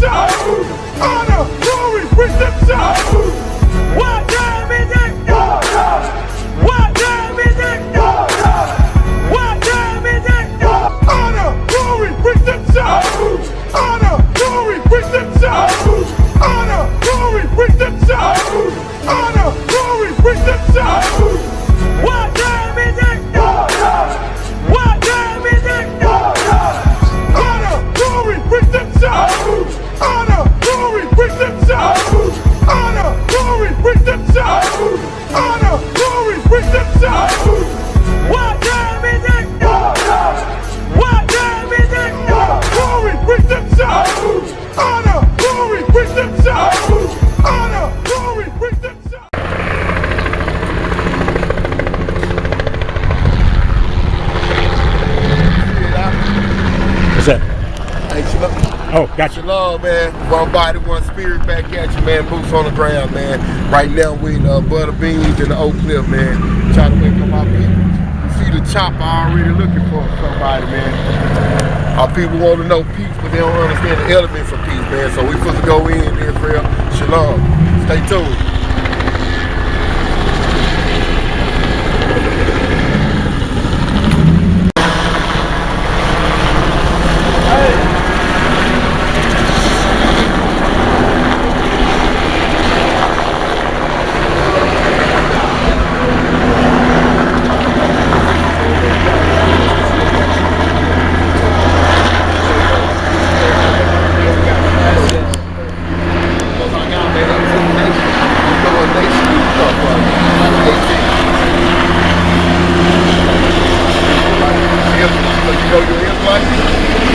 Honor, glory, redemption. What time is it? What time is it? What time is it? Honor, glory, redemption. Honor, glory, redemption. Honor, glory, redemption. Honor, glory, redemption. What time is it? What time is it? Honor, glory, redemption. Honor, glory, redemption. Honor, glory, redemption. Honor, glory, redemption. What time is it? What time is it? Glory, redemption. Honor, glory, redemption. Honor, glory, redemption. What's that? Hey, Shalom. Oh, gotcha. Shalom, man. One body, one spirit back at you, man. Boots on the ground, man. Right now with butter beans and the Oak Cliff, man. Trying to wake up our people. You see the chopper already looking for somebody, man. Our people want to know peace, but they don't understand the elements of peace, man. So we supposed to go in, Israel. Shalom. Stay tuned.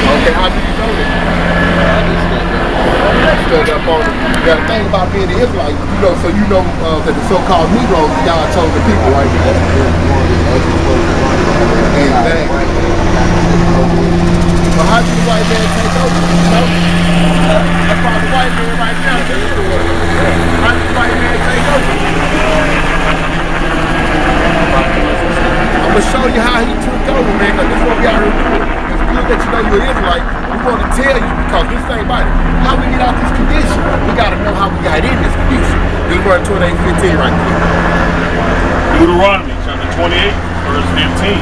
Okay, how do you know that? Stood up on it. The thing about being an Israelite, you know, so you know that the so-called Negroes, y'all told the people, right? Exactly. But how do the white man take over? You know? That's why the white man right now. How do the white man take over? I'm gonna show you how he took over, man, because this is what we out here doing. It's good that you know you're an Israelite. We want to tell you, because this thing about it, how we get out this condition, we got to know how we got in this condition. Just run 28:15 right quick. Deuteronomy chapter 28, verse 15.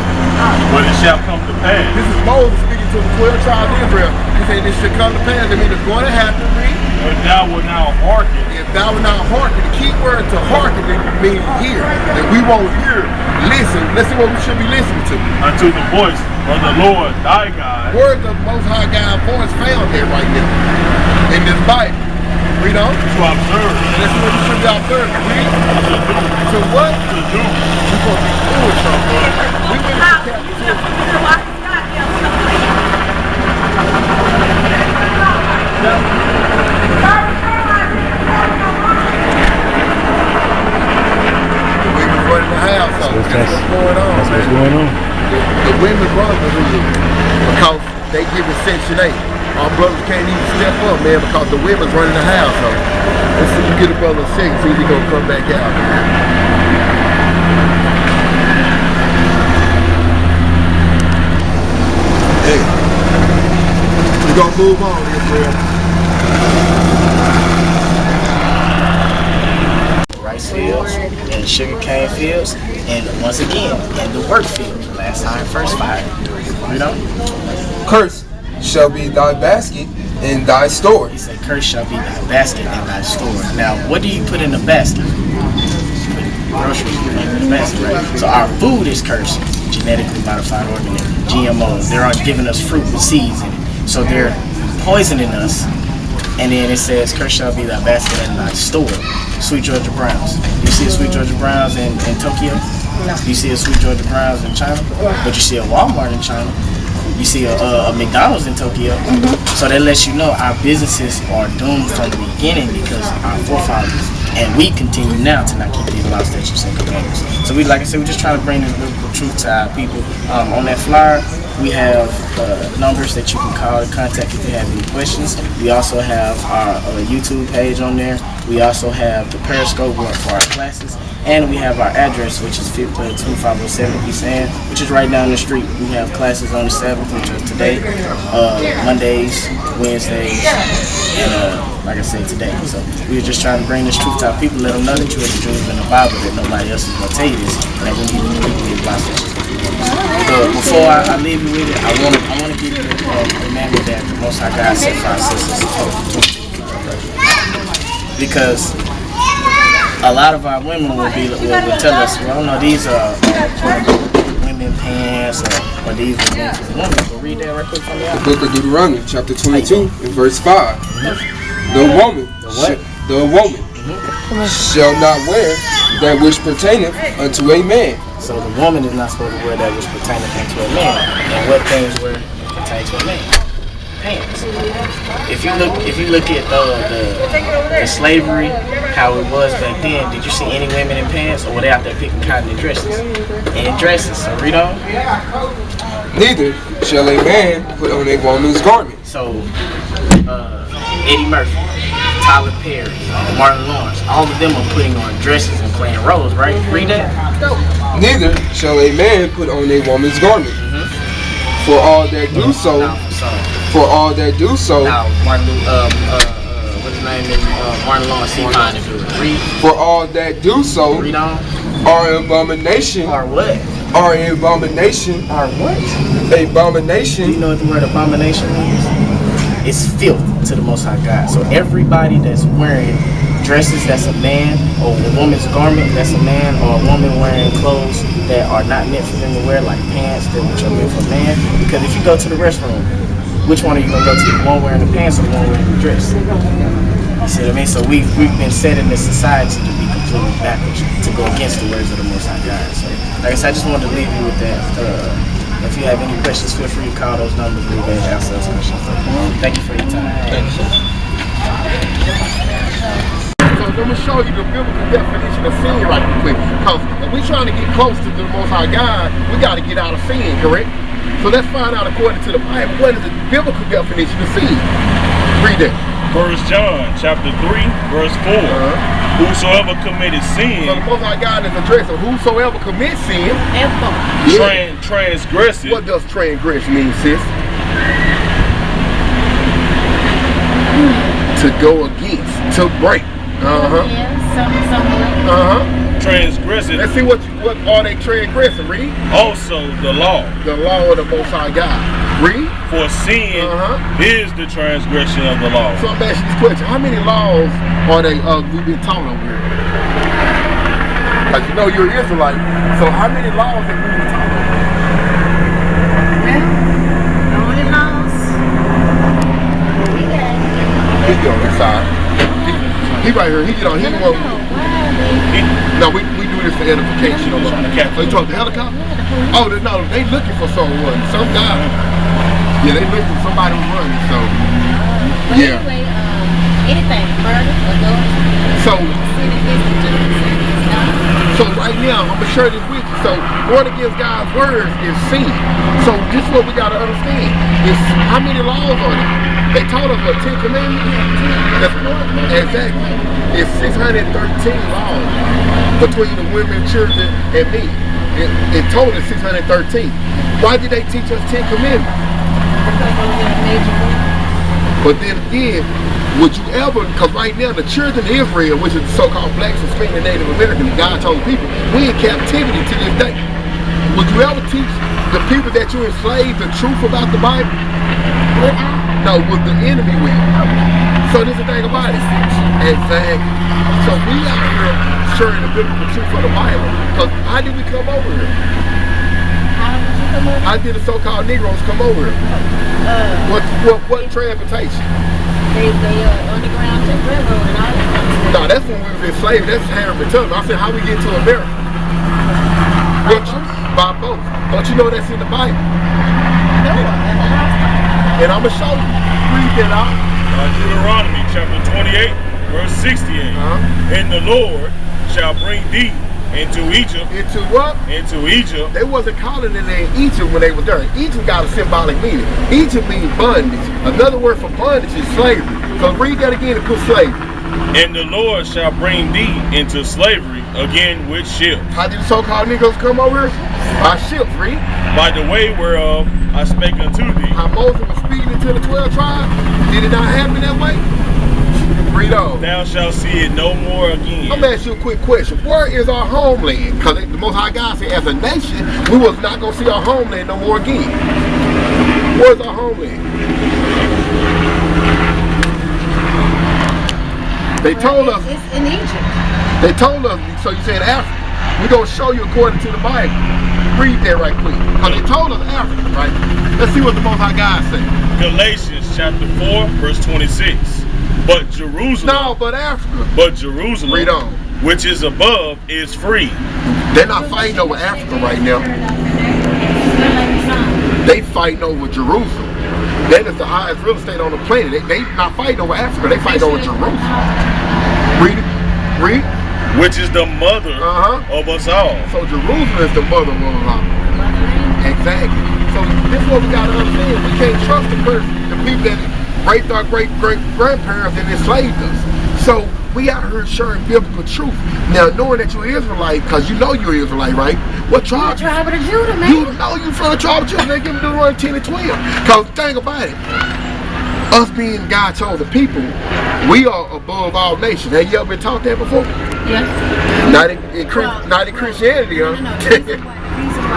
But it shall come to pass. This is Moses speaking to the 12 tribes of Israel. He said this should come to pass. I mean, it's going to happen, read. If thou wilt now hearken. If thou wilt not hearken, the key word to hearken means hear. If we won't hear, listen. Let's see what we should be listening to. Unto the voice of the Lord thy God. Where's the Most High God voice found there right here? In this Bible. Read on. To observe. And that's what we should be observing. Read. To what? To do. We're supposed to be doing something. We went into captivity. Running the house up. That's what's going on. That's what's going on. The women run the hood because they give it Section 8. Our brothers can't even step up, man, because the women's running the house up. Let's see if we get a brother sick, see if he's gonna come back out. Hey, we're gonna move on here, Israel. Rice fields and sugarcane fields, and once again in the work field. Last time, first fire. You know. Curse shall be thy basket in thy store. He said, "Curse shall be thy basket in thy store." Now, what do you put in the basket? Groceries in the basket, right? So our food is cursed. Genetically modified organisms, GMOs. They're giving us fruit with seeds in it. So they're poisoning us. And then it says, "Curse shall be thy basket in thy store." Sweet Georgia Browns. You see a Sweet Georgia Browns in Tokyo? No. You see a Sweet Georgia Browns in China? But you see a Walmart in China. You see a McDonald's in Tokyo. So that lets you know our businesses are doomed from the beginning because our forefathers, and we continue now to not keep these laws, statutes, and commandments. So we, like I said, we're just trying to bring this biblical truth to our people. On that flyer, we have numbers that you can call and contact if you have any questions. We also have our YouTube page on there. We also have the Periscope for our classes. And we have our address, which is 2507 East End, which is right down the street. We have classes on the Sabbath, which is today, Mondays, Wednesdays, and like I said, today. So we were just trying to bring this truth to our people, let them know that you are the truth in the Bible, that nobody else is going to tell you this, and that we need to keep the gospel. Before I leave you with it, I want to give you the remember that the Most High God set for our sisters. Because a lot of our women will tell us, well, no, these are women pants or these are men for women. So read that right quick from me. The book of Deuteronomy, chapter 22, and verse 5. The woman, shall not wear that which pertaineth unto a man. So the woman is not supposed to wear that which pertaineth unto a man. And what things pertain to a man? Pants. If you look at the slavery, how it was back then, did you see any women in pants, or were they out there picking cotton in dresses? In dresses. So read on. Neither shall a man put on a woman's garment. So Eddie Murphy, Tyler Perry, Martin Lawrence, all of them are putting on dresses and playing roles, right? Read that. Neither shall a man put on a woman's garment. For all that do so. For all that do so. Now, Martin, what's his name is Martin Lawrence. He kind of do it. Read. For all that do so. Read on. Are abomination. Are what? Are abomination. Are what? Abomination. Do you know what the word abomination means? It's filth to the Most High God. So everybody that's wearing dresses, that's a man, or a woman's garment, that's a man, or a woman wearing clothes that are not meant for them to wear, like pants, which are meant for man. Because if you go to the restroom, which one are you gonna go to? The one wearing the pants or the one wearing the dress? You see what I mean? So we've been set in this society to be completely backwards, to go against the words of the Most High God. So like I said, I just wanted to leave you with that. If you have any questions, feel free to call those numbers. We'll be able to answer those questions. Thank you for your time. Thank you. So let me show you the biblical definition of sin right quick. Because if we're trying to get close to the Most High God, we got to get out of sin, correct? So let's find out according to the Bible, what is the biblical definition of sin? Read that. 1 John chapter 3, verse 4. Whosoever committed sin, So the Most High God is addressing whosoever commits sin. transgresses. What does transgress mean, sis? To go against, to break. Transgresses Let's see what are they transgressing, read? also the law. The law of the Most High God. Read. For sin is the transgression of the law. So I'm asking this question, how many laws are they we've been taught over here? Because you know you're an Israelite, so how many laws have we been taught over here? He on this side. He right here, he get on, he the one. No, we do this for edification. So you talking the helicopter? Oh, no, they looking for someone. Some guy. Yeah, they looking for somebody who's running, so. Yeah. Anything, murder, adultery. So right now, I'm gonna share this with you. So going against God's words is sin. So this is what we gotta understand. Is how many laws are there? They taught us what, 10 commandments? That's one. Exactly. It's 613 laws between the women, children, and me. In total, 613. Why did they teach us 10 commandments? But then again, would you ever, because right now the children of Israel, which is the so-called blacks, Hispanic, Native Americans, God told people, we in captivity to this day. Would you ever teach the people that you enslaved the truth about the Bible? No, with the enemy will. So this is the thing about it. Exactly. So we out here sharing the biblical truth of the Bible. Because how did we come over here? How did the so-called Negroes come over here? What transportation? They underground to railroad and all that. No, that's when we was enslaved. That's Harry Tunnel. I said, how we get to America? By boat. Don't you know that's in the Bible? No, And I'm going to show you. Read that out. Deuteronomy chapter 28, verse 68. And the Lord shall bring thee into Egypt. Into what? Into Egypt. They wasn't calling it in Egypt when they were there. Egypt got a symbolic meaning. Egypt means bondage. Another word for bondage is slavery. So read that again and put slavery. And the Lord shall bring thee into slavery again with ships. How did the so-called niggas come over here? By ships, read. By the way whereof I spake unto thee. How Moses was speaking into the 12 tribes. Did it not happen that way? Read on. Thou shalt see it no more again. I'm gonna ask you a quick question. Where is our homeland? Because the Most High God said, as a nation, we was not gonna see our homeland no more again. Where's our homeland? They told us. It's in Egypt. They told us. So you said Africa. We're gonna show you according to the Bible. Read that right quick. Because they told us Africa, right? Let's see what the Most High God said. Galatians chapter 4, verse 26. But Jerusalem. No, but Africa. But Jerusalem. Read on. Which is above is free. They're not fighting over Africa right now. They fighting over Jerusalem. That is the highest real estate on the planet. They not fighting over Africa. They fighting over Jerusalem. Read it. Read. Which is the mother of us all. So Jerusalem is the mother of us all. Exactly. So this is what we got to understand. We can't trust the people that raped our great-great-grandparents and enslaved us. So we out here sharing biblical truth. Now, knowing that you're Israelite, because you know you're Israelite, right? What tribe? The tribe of the Judah, man. You know you from the tribe of Judah. They give them Deuteronomy 10 and 12. Because think about it. Us being God chosen people, we are above all nations. Have you ever been taught that before? Yeah. Not in Christianity, huh? No. The reason why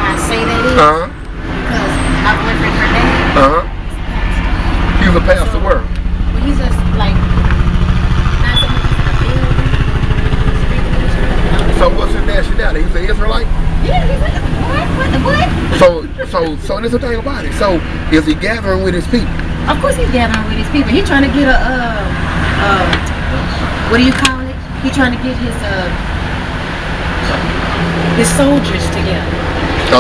I say that is because my boyfriend, her dad, He was a pastor where? well, he's just like not so much in the field. So what's his nationality? He's an Israelite? Yeah, he's like, what? So this is the thing about it. So is he gathering with his people? Of course he's gathering with his people. He's trying to get what do you call it? He's trying to get his soldiers together.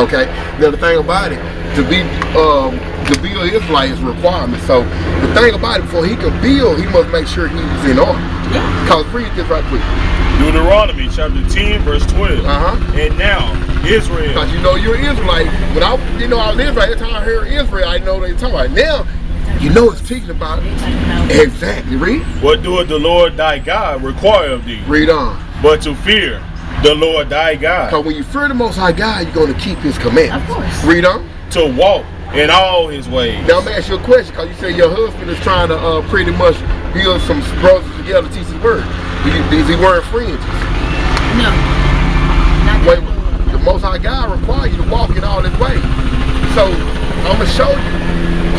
Okay. Now the thing about it, to be an Israelite is a requirement. So the thing about it, before he can build, he must make sure he's in order. Yeah. Cause read this right quick. Deuteronomy chapter 10, verse 12. And now Israel. Because you know you're Israelite. When I was Israelite, every time I hear Israel, I know they talking about. Now, you know it's teaching about it. Exactly. Read. What doeth the Lord thy God require of thee? Read on. But to fear the Lord thy God. Because when you fear the Most High God, you're going to keep His commandments. Of course. Read on. To walk in all his ways. Now I'm going to ask you a question, because you say your husband is trying to pretty much build some brothers together to teach His word. Is he wearing fringes? No. Not Wait, that. the Most High God requires you to walk in all His ways. So I'm going to show you.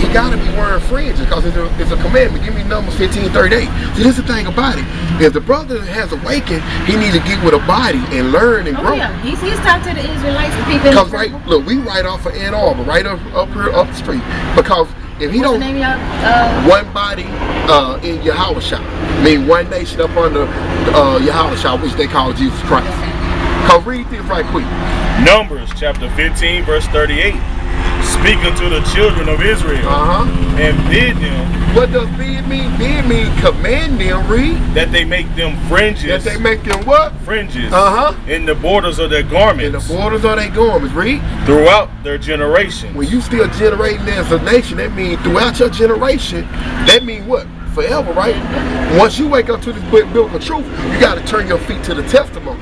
He got to be wearing fringes because it's a commandment. Give me Numbers 15:38. See, this is the thing about it. If the brother has awakened, he needs to get with a body and learn and grow. Yeah, he's talked to the Israelites and people. Because look, we right off of Ann Arbor, right up here up the street. Because if he What's don't, the name of y'all? one body in Yahweh, I mean one nation up under Yahweh, which they call Jesus Christ. Because read this right quick. Numbers chapter 15, verse 38. Speak unto the children of Israel and bid them. What does bid mean? Bid mean command them, read. That they make them fringes. That they make them what? Fringes. In the borders of their garments. In the borders of their garments, read. Throughout their generations. When you still generating as a nation, that means throughout your generation, that means what? Forever, right? Once you wake up to this biblical truth, you got to turn your feet to the testimony.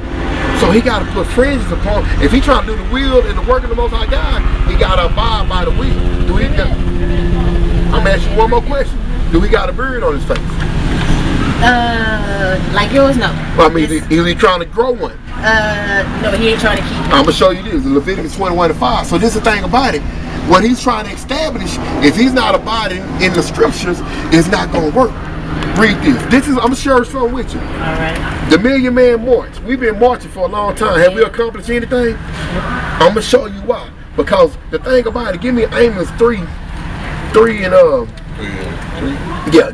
So he got to put fringes upon. If he trying to do the will and the work of the Most High God, he got to abide by the will. Do he? I'm asking you one more question. Do he got a beard on his face? Like yours, no. Well, I mean, is he trying to grow one? No, he ain't trying to keep it. I'm gonna show you this. Leviticus 21:5. So this is the thing about it. What he's trying to establish, if he's not abiding in the scriptures, it's not gonna work. Read this. I'm gonna share something with you. All right. The Million Man March. We've been marching for a long time. Have we accomplished anything? I'm gonna show you why. Because the thing about it, give me Amos 3 and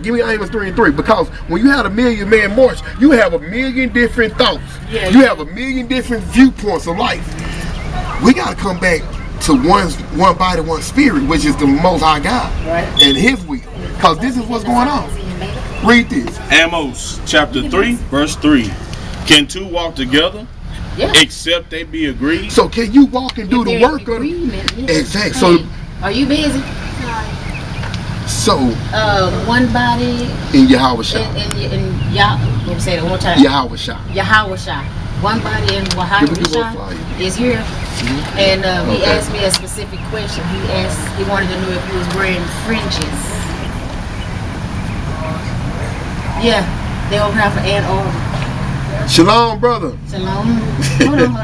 give me Amos 3 and 3. Because when you have a Million Man March, you have a million different thoughts. Yeah, you have a million different viewpoints of life. We gotta come back to one body, one spirit, which is the Most High God and His will. Because this is what's going on. Read this. Amos chapter 3, verse 3. Can two walk together except they be agreed? So can you walk and do the work of it? Yeah. Exactly. So are you busy? So, one body in Yahweh Shah. In Yah, let me say that one time. Yahweh Shah. Yahweh Shah. One body in Yahweh Shah is here. And he asked me a specific question. He wanted to know if you was wearing fringes. Yeah, they over here for Ann Arbor. Shalom, brother. Shalom. Hold on.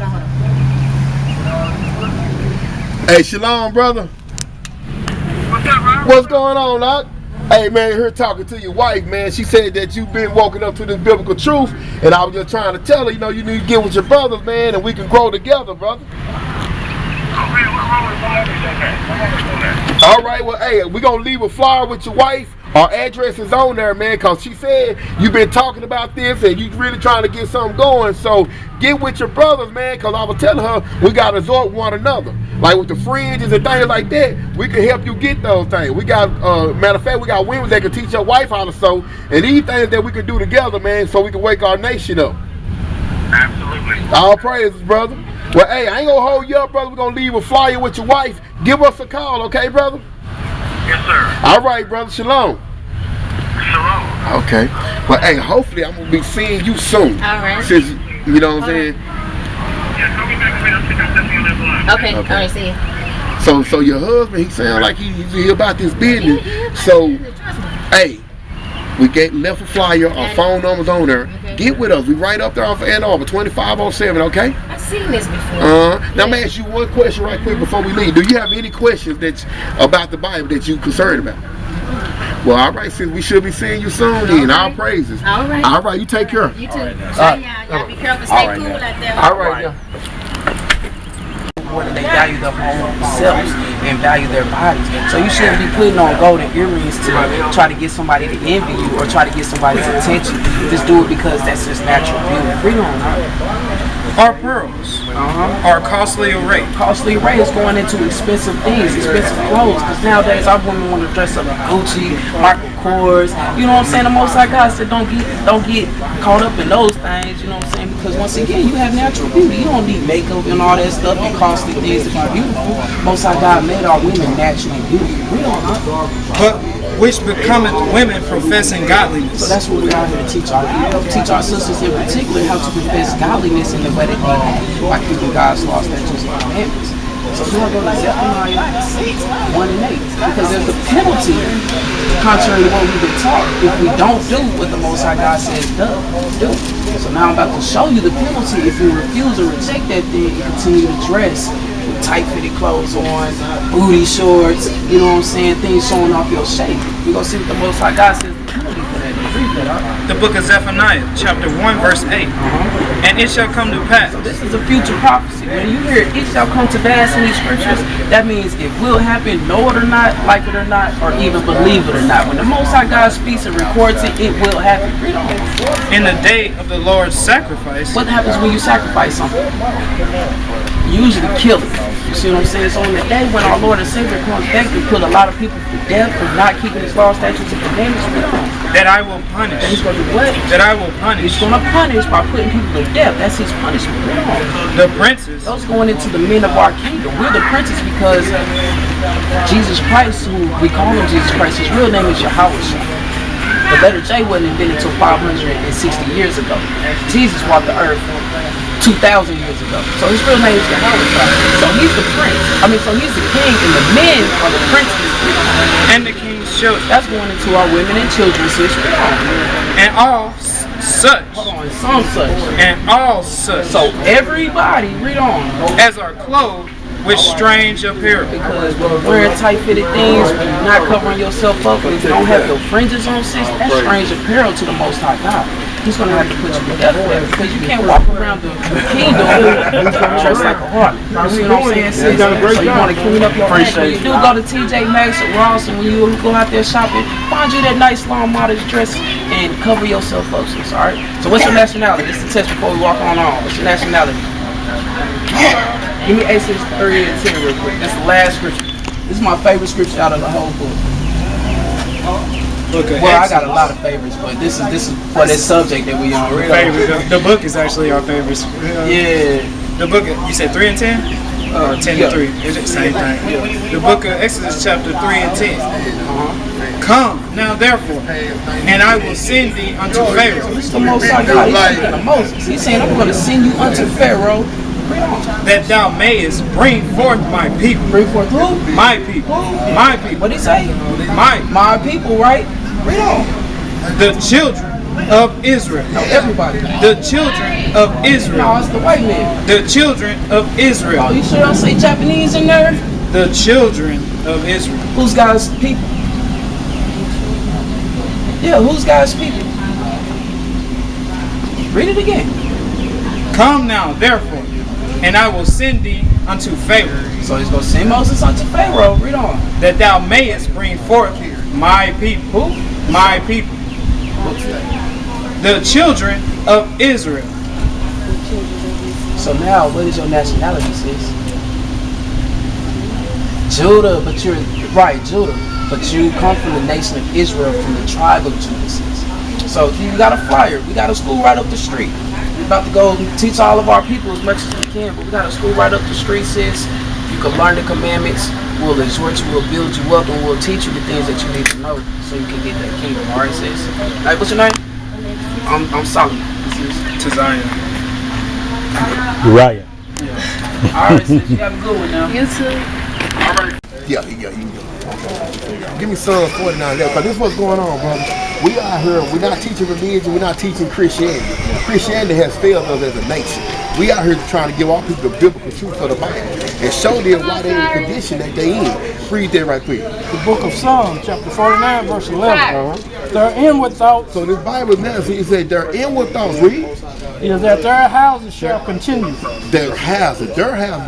Hey, shalom, brother. What's up, Robert? What's going on, Doc? Hey, man, here talking to your wife, man. She said that you've been woken up to this biblical truth, and I was just trying to tell her, you need to get with your brothers, man, and we can grow together, brother. All right, well, hey, we're going to leave a flyer with your wife. Our address is on there, man, because she said you've been talking about this and you really trying to get something going. So get with your brothers, man, because I was telling her we got to exhort one another. Like with the fringes and things like that, we can help you get those things. We got, matter of fact, we got women that can teach your wife how to sew. And these things that we can do together, man, so we can wake our nation up. Absolutely. All praises, brother. Well, hey, I ain't going to hold you up, brother. We're going to leave a flyer with your wife. Give us a call, okay, brother? Yes, sir. All right, brother. Shalom. Shalom. Okay. Well, hey, hopefully I'm going to be seeing you soon. All right. Since, you know what I'm saying? Yeah, call me back in a minute. I'll take out this on that line. Okay. All right, see you. So your husband, he sound like he's about this business. So, hey, we left a flyer, our phone number's on there. Okay. Get with us. We right up there off of Ann Arbor, 2507, okay? I've seen this before. Now, I'm going to ask you one question right quick before we leave. Do you have any questions about the Bible that you're concerned about? Well, all right, sis, we should be seeing you soon then. All praises. All right. All right, you take care. You too. Right. Y'all be careful. Stay cool out there. All right, yeah. Whether they value their own selves and value their bodies. So you shouldn't be putting on golden earrings to try to get somebody to envy you or try to get somebody's attention. Just do it because that's just natural beauty. Freedom, Our pearls are costly array. Costly array is going into expensive things, expensive clothes. Because nowadays our women want to dress up in Gucci, Michael Kors. You know what I'm saying? The Most High God said don't get caught up in those things. You know what I'm saying? Because once again, you have natural beauty. You don't need makeup and all that stuff and costly things to be beautiful. Most High God made our women naturally beautiful. We don't know. But which becometh women professing godliness. So that's what we're out here to teach our sisters in particular how to profess godliness in the way that they act by keeping God's laws, statutes, and commandments. So we're going to go to Zephaniah 1:8 because there's a penalty contrary to what we've been taught if we don't do what the Most High God says do. So now I'm about to show you the penalty if you refuse or reject that thing and continue to dress with tight-fitted clothes on, booty shorts, you know what I'm saying, things showing off your shape. We're going to see what the Most High God says the penalty for that. Read that, all right? The book of Zephaniah, chapter 1, verse 8. And it shall come to pass. So this is a future prophecy. When you hear it shall come to pass in these scriptures, that means it will happen, know it or not, like it or not, or even believe it or not. When the Most High God speaks and records it, it will happen. Read on. In the day of the Lord's sacrifice. What happens when you sacrifice something? You usually kill it. You see what I'm saying? So on the day when our Lord and Savior comes back to put a lot of people to death for not keeping His law, statutes, and commandments, that I will punish. He's going to do what? That I will punish. He's going to punish by putting people to death. That's His punishment. The princes. Those going into the men of our kingdom. We're the princes because Jesus Christ, who we call Him Jesus Christ, His real name is Yahweh. The letter J wasn't invented until 560 years ago. Jesus walked the earth 2,000 years ago. So His real name is Yahweh. So He's the prince. So He's the king, and the men are the princes. And the king's children. That's going into our women and children, sis. And all such. Hold on, some such. And all such. So everybody, read on. As are clothed with strange apparel. Because when you're wearing tight-fitted things, when you're not covering yourself up, when you don't have your fringes on, sis, that's strange apparel to the Most High God. He's going to have to put you to death for that because you can't walk around the kingdom dressed like a harlot. You see what I'm saying, sis? So you want to clean up your act. When you do go to TJ Maxx or Ross and when you go out there shopping, find you that nice long modest dress and cover yourself up, sis, all right? So what's your nationality? This is the test before we walk on. What's your nationality? Give me Exodus 3 and 10 real quick. That's the last scripture. This is my favorite scripture out of the whole book. Well, I got a lot of favorites, but this is for this subject that we on. The book is actually our favorite. Yeah. The book, you said 3 and 10? 10 and 3. It's the same thing. The book of Exodus chapter 3 and 10. Come now therefore, and I will send thee unto Pharaoh. It's the Most High God. He's speaking to Moses. He's saying, I'm going to send you unto Pharaoh. That thou mayest bring forth my people. Bring forth who? My people. My people. What did he say? My people, right? Read on. The children of Israel. No, everybody. The children of Israel. No, it's the white man. The children of Israel. Oh, you sure don't say Japanese in there? The children of Israel. Who's God's people? Yeah, who's God's people? Read it again. Come now, therefore, and I will send thee unto Pharaoh. So he's going to send Moses unto Pharaoh. Read on. That thou mayest bring forth my people. Who? My people. The children of Israel. So now, what is your nationality, sis? Judah, but you're right, Judah. But you come from the nation of Israel, from the tribe of Judah, sis. So you got a flyer. We got a school right up the street. We're about to go teach all of our people as much as we can, but we got a school right up the street, sis. You can learn the commandments. We'll exhort you, we'll build you up, and we'll teach you the things that you need to know so you can get that kingdom. All right, sis? Hey, what's your name? I'm Solomon. To Zion. Uriah. Yeah. All right, sis, you have a good one now. You too. All right. Yeah, you can go. Give me Psalm 49 there, because this is what's going on, brother. We out here, we're not teaching religion, we're not teaching Christianity. Christianity has failed us as a nation. We out here trying to give all people the biblical truth of the Bible and show them why they're in the condition that they in. Read that right quick. The book of Psalms, chapter 49, verse 11. They're in without. So this Bible now, it said they're in without. Read. Is that their houses shall continue. Their houses.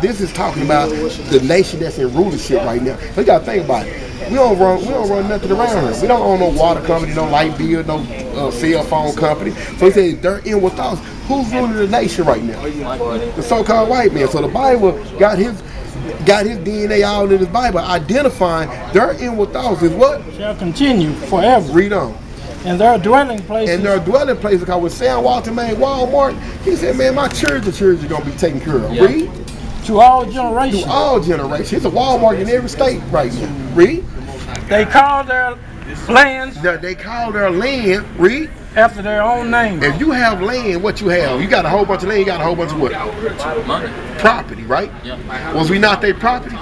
This is talking about the nation that's in rulership right now. So you gotta think about it. We don't run nothing around here. We don't own no water company, no light bill, no cell phone company. So he said they're in with us. Who's ruling the nation right now? The so-called white man. So the Bible got his DNA all in his Bible, identifying their in with us is what? Shall continue forever. Read on. And their dwelling places. And their dwelling places, because when Sam Walton made Walmart, he said, man, my church are going to be taken care of. Yep. Read. To all generations. To all generations. It's a Walmart in every state right now. Read. They call their lands. They call their land, read. After their own name. If you have land, what you have? You got a whole bunch of land, you got a whole bunch of what? Money. Property, right? Yep. Was we not their property?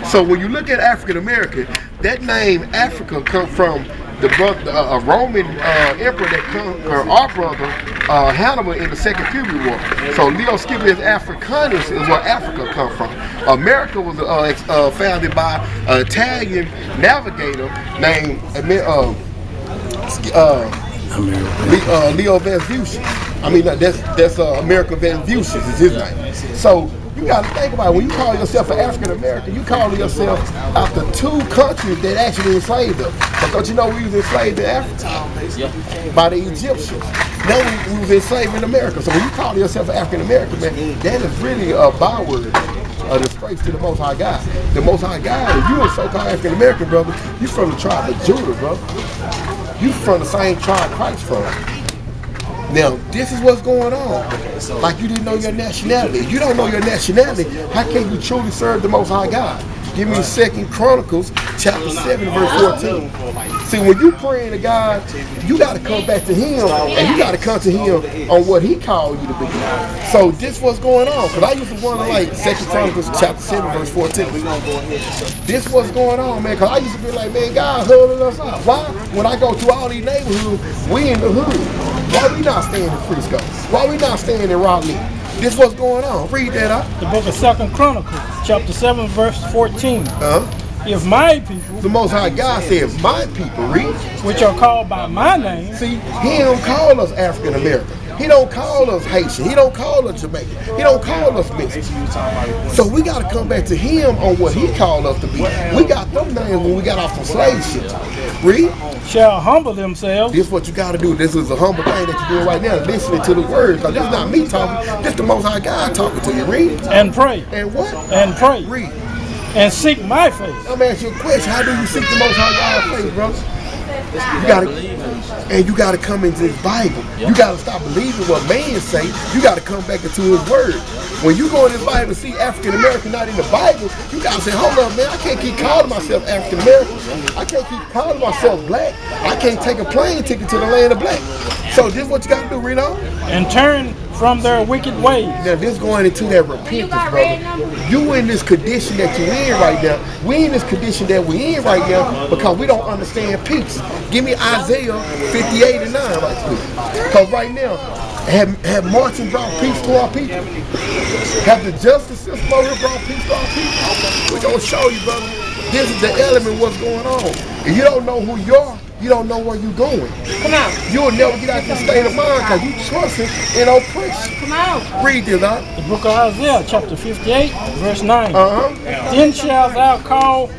So when you look at African American, that name Africa come from a Roman emperor that conquered our brother Hannibal in the Second Punic War. So Leo Scipio's Africanus is where Africa come from. America was founded by an Italian navigator named Leo Vespucci. I mean, that's America Vespucci is his name. So you got to think about it. When you call yourself an African American, you call yourself after two countries that actually enslaved us. But don't you know we was enslaved in Africa by the Egyptians? Now we was enslaved in America. So when you call yourself an African American, man, that is really a byword, a disgrace to the Most High God. The Most High God, if you're a so-called African American, brother, you from the tribe of Judah, brother. You from the same tribe Christ from. Now, this is what's going on. Like you didn't know your nationality. If you don't know your nationality, how can you truly serve the Most High God? Give me 2 Chronicles chapter 7, verse 14. See, when you praying to God, you got to come back to Him, and you got to come to Him on what He called you to be. So this what's going on. Because I used to wonder, like, 2 Chronicles chapter 7, verse 14. This what's going on, man. Because I used to be like, man, God holding us up. Why? When I go to all these neighborhoods, we in the hood. Why we not staying in Frisco? Why we not staying in Raleigh? This what's going on. Read that up. The book of 2 Chronicles, chapter 7, verse 14. If my people, the Most High God says, my people, read, which are called by my name. See, He don't call us African American. He don't call us Haitian. He don't call us Jamaican. He don't call us mixed. So we got to come back to Him on what He called us to be. We got them names when we got off the slave ship. Read. Shall humble themselves. This is what you got to do. This is a humble thing that you're doing right now, listening to the words. Because this is not me talking. This is the Most High God talking to you. Read. And pray. And what? And pray. Read. And seek my face. I'm asking you a question. How do you seek the Most High God's face, brother? You gotta, and you gotta come into His Bible. You gotta stop believing what man say. You gotta come back into His Word. When you go in His Bible and see African American not in the Bible, you gotta say, hold up, man, I can't keep calling myself African American. I can't keep calling myself black. I can't take a plane ticket to the land of black. So this is what you gotta do, Reno. And turn from their wicked ways. Now this going into that repentance, brother. You in this condition that you're in right now. We in this condition that we in right now because we don't understand peace. Give me Isaiah 58 and 9 right quick. Because right now, have Martin brought peace to our people? Have the justice system over here brought peace to our people? We're going to show you, brother. This is the element what's going on. If you don't know who you are, you don't know where you're going. Come on. You'll never get out of this state of mind because you trusting in oppression. Come on. Read this, huh? The book of Isaiah, chapter 58, verse 9. Then shalt thou call,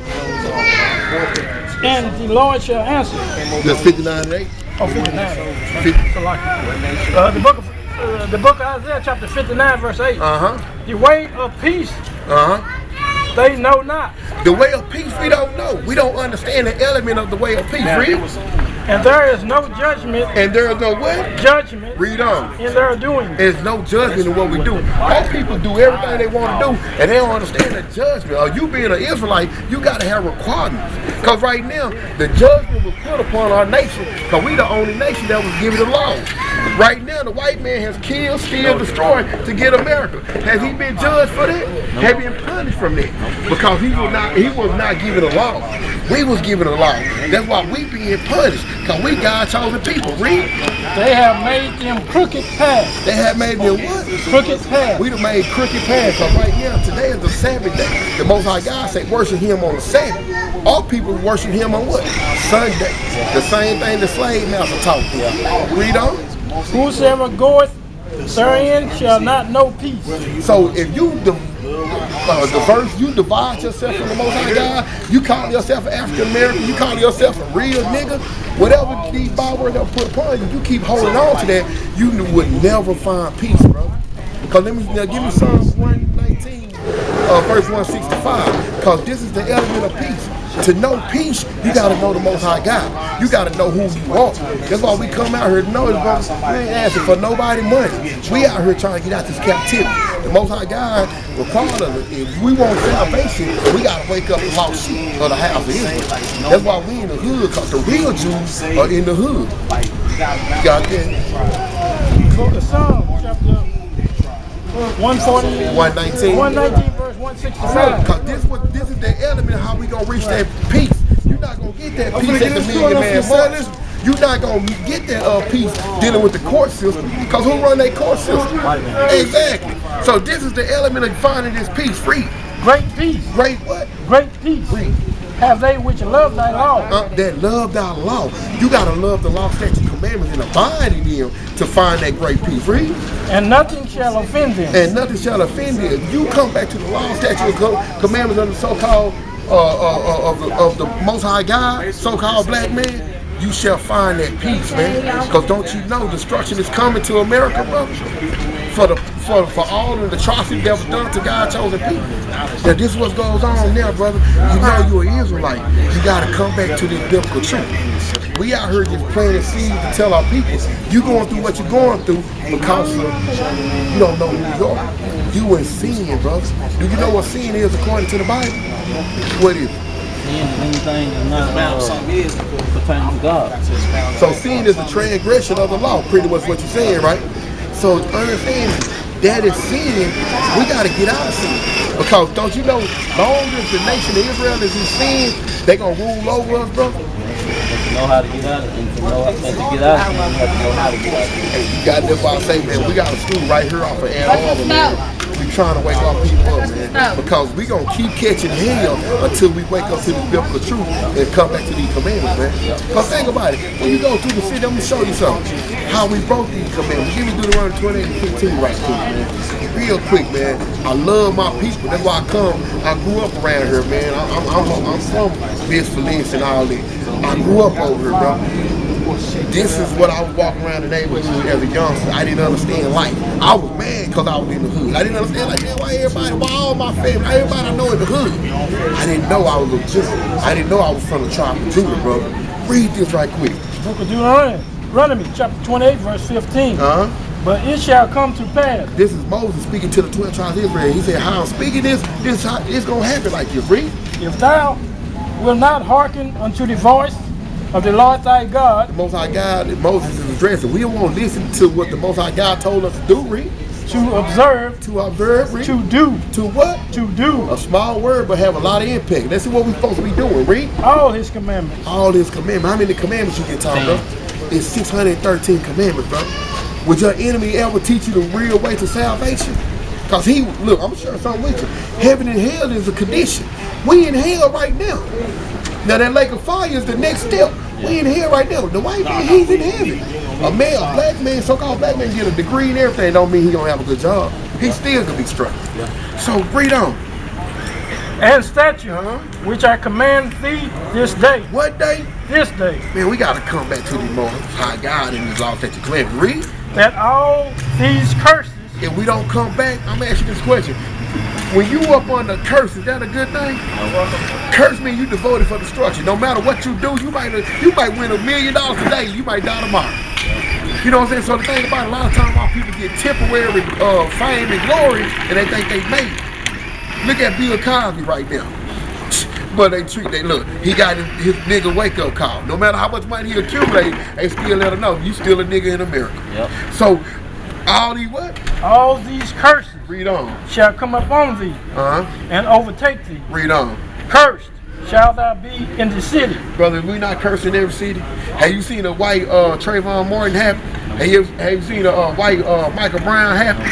and the Lord shall answer. That's 59 and 8. Oh, 59. The book of Isaiah, chapter 59, verse 8. The way of peace, they know not. The way of peace, we don't know. We don't understand the element of the way of peace. Read. And there is no judgment. And there is no what? Judgment. Read on. In their doing. There's no judgment in what we do. All people do everything they want to do, and they don't understand the judgment. Or you being an Israelite, you got to have requirements. Because right now, the judgment was put upon our nation, because we the only nation that was given the law. Right now, the white man has killed, steal, destroyed to get America. Has he been judged for that? Have he been punished from that? Because he was not given a law. We was given a law. That's why we being punished. Because we God chosen people. Read. They have made them crooked paths. They have made them what? Crooked paths. We done made crooked paths. Because right now, today is the Sabbath day. The Most High God say worship Him on the Sabbath. All people worship Him on what? Sunday. The same thing the slave master taught them. Read on. Whosoever goeth therein shall not know peace. So if you you divide yourself from the Most High God, you call yourself an African American, you call yourself a real nigga, whatever these Bible words they'll put upon you, you keep holding on to that, you would never find peace, bro. Because give me Psalms 119, verse 165, because this is the element of peace. To know peace, you got to know the Most High God. You got to know who you are. That's why we come out here to know it, brother. We ain't asking for nobody money. We out here trying to get out this captivity. The Most High God requires us. If we want salvation, we got to wake up the lost sheep of the house of Israel. That's why we in the hood, because the real Jews are in the hood. You got that? Book of Psalms, chapter 140, 119. 119, verse 165. Because this is the element of how we gonna reach that peace. You're not gonna get that peace at the Million Man March. You're not gonna get that peace dealing with the court system. Because who run that court system? Exactly. So this is the element of finding this peace. Free. Great peace. Great what? Great peace. Free. Have they which love thy law. That love thy law. You gotta love the law, statutes, commandments, and abide in them to find that great peace. Read. And nothing shall offend them. And nothing shall offend them. You come back to the law, statutes, commandments of the so-called of the Most High God, so-called black man. You shall find that peace, man. Because don't you know destruction is coming to America, bro? For all the atrocities that was done to God's chosen people. Now this is what goes on now, brother. You know you're an Israelite. You gotta come back to this biblical truth. We out here just planting seeds to tell our people, you going through what you're going through because you don't know who you are. You in sin, brother. Do you know what sin is according to the Bible? What is it? Anything is not pertaining to God. So sin is the transgression of the law, pretty much what you're saying, right? So understand that is sin. We got to get out of sin. Because don't you know, long as the nation of Israel is in sin, they going to rule over us, bro. To know how to get out of it, and to get out of it, you have to know how to get out of it. Hey, you got that's why I say, man, we got a school right here off of Ann Arbor, man. We trying to wake our people up, man. Because we gonna keep catching hell until we wake up to the biblical truth and come back to these commandments, man. Because think about it, when you go through the city, I'm gonna show you something. How we broke these commandments. Give me Deuteronomy 28 and 15 right quick, man. Real quick, man. I love my people. That's why I come. I grew up around here, man. I'm from Miss Felice and all that. I grew up over here, bro. This is what I was walking around the neighborhood as a youngster. I didn't understand life. I was mad because I was in the hood. I didn't understand, like, man, why all my family, everybody I know in the hood. I didn't know I was a Jew. I didn't know I was from the tribe of Judah, bro. Read this right quick. Book of Deuteronomy, chapter 28, verse 15. But it shall come to pass. This is Moses speaking to the 12 tribes of Israel. He said, how I'm speaking this how it's going to happen like this. Read. If thou wilt not hearken unto the voice of the Lord thy God. The Most High God that Moses is addressing. We don't want to listen to what the Most High God told us to do, read. To observe. To observe, read. To do. To what? To do. A small word, but have a lot of impact. That's what we're supposed to be doing, read. All his commandments. All his commandments. How many commandments you get taught, bro? It's 613 commandments, bro. Would your enemy ever teach you the real way to salvation? Because look, I'm sure something with you. Heaven and hell is a condition. We in hell right now. Now that lake of fire is the next step. We in hell right now. The white man, he's in heaven. A black man, so-called black man, get a degree and everything, don't mean he don't have a good job. He still gonna be struck. So read on. And statute, which I command thee this day. What day? This day. Man, we gotta come back to the Most High God and His law that you claim. Read. That all these curses. If we don't come back, I'm gonna ask you this question. When you up on the curse, is that a good thing? Curse means you devoted for destruction. No matter what you do, you might win $1 million today, you might die tomorrow. You know what I'm saying? So the thing about it, a lot of times our people get temporary fame and glory and they think they made it. Look at Bill Cosby right now. But look, he got his nigga wake up call. No matter how much money he accumulates, they still let him know you still a nigga in America. Yep. So all these what? All these curses. Read on. Shall come upon thee and overtake thee. Read on. Cursed shall thou be in the city. Brother, we not cursing every city. Have you seen a white Trayvon Martin happen? Have you seen a white Michael Brown happen?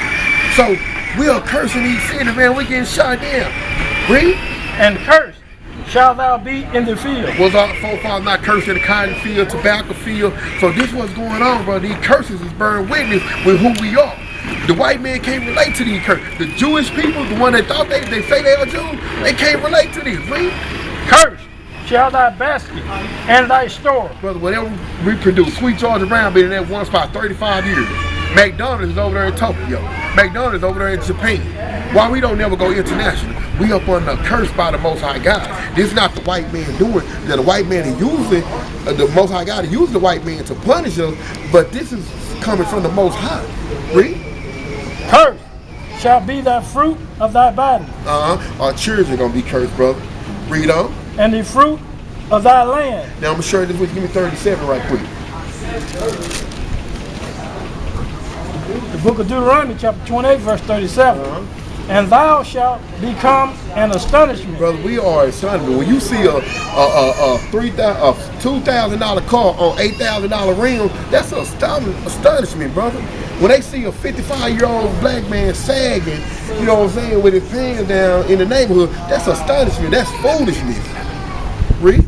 So we are cursing these cities, man. We getting shot down. Read. And cursed shall thou be in the field. Was our forefathers not cursed in the cotton field, tobacco field? So this what's going on, bro. These curses is bearing witness with who we are. The white man can't relate to these curses. The Jewish people, the one that thought they say they are Jews, they can't relate to these. Read. Cursed shall thy basket and thy store. Brother, whatever we produce, Sweet Georgia Brown been in that one spot 35 years. McDonald's is over there in Tokyo. McDonald's is over there in Japan. Why we don't never go international? We up on the curse by the Most High God. This is not the white man doing. That the white man is using, the Most High God is using the white man to punish us, but this is coming from the Most High. Read. Cursed shall be thy fruit of thy body. Our children are going to be cursed, brother. Read on. And the fruit of thy land. Now I'm going to share this with you. Give me 37 right quick. The book of Deuteronomy, chapter 28, verse 37. And thou shalt become an astonishment. Brother, we are astonishment. When you see a $2,000 car on $8,000 rim, that's astonishment, brother. When they see a 55-year-old black man sagging, you know what I'm saying, with his pants down in the neighborhood, that's astonishment. That's foolishness. Read.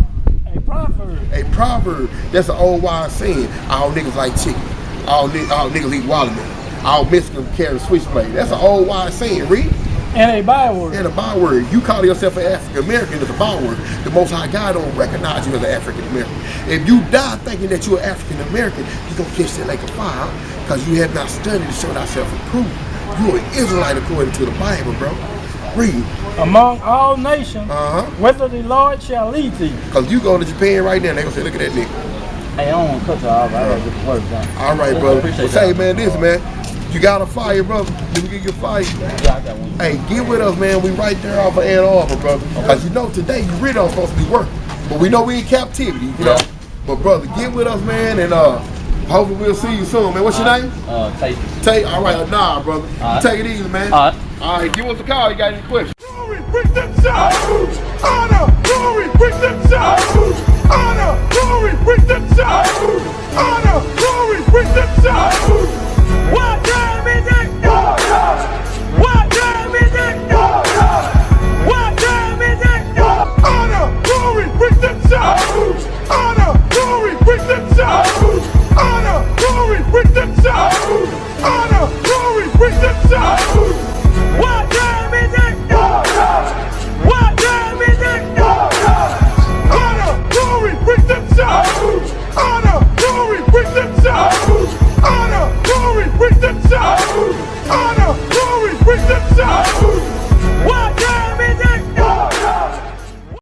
A proverb. A proverb. That's an old wise saying. All niggas like chicken. All niggas eat watermelon. All Mexicans carry switchblade. That's an old wise saying. Read. And a byword. And a byword. You call yourself an African American, it's a byword. The Most High God don't recognize you as an African American. If you die thinking that you're African American, you're going to catch that lake of fire because you have not studied to show thyself approved. You're an Israelite according to the Bible, bro. Read. Among all nations, whether the Lord shall lead thee. Because you go to Japan right now, they're going to say, look at that nigga. Hey, I don't want to cut you off. I gotta get the work done. All right, brother. Well, say, man, this, man. You got a flyer, brother? Did we get your flyer? Yeah, I got one. Hey, get with us, man. We right there off of Ann Arbor, brother. Because you know today you really are supposed to be working. But we know we in captivity, you know. But, brother, get with us, man, and hopefully we'll see you soon, man. What's your name? Tate. All right, nah, brother. Take it easy, man. All right, give us a call. You got any questions? Glory, bring them sounds. Honor, glory, bring them sounds. Honor, glory, bring them sounds. Honor, glory, bring them sounds. What time is it? What time is it? What time is it? Honor, glory, bring them sounds. Honor, glory, bring them sounds. Honor, glory, bring them sounds.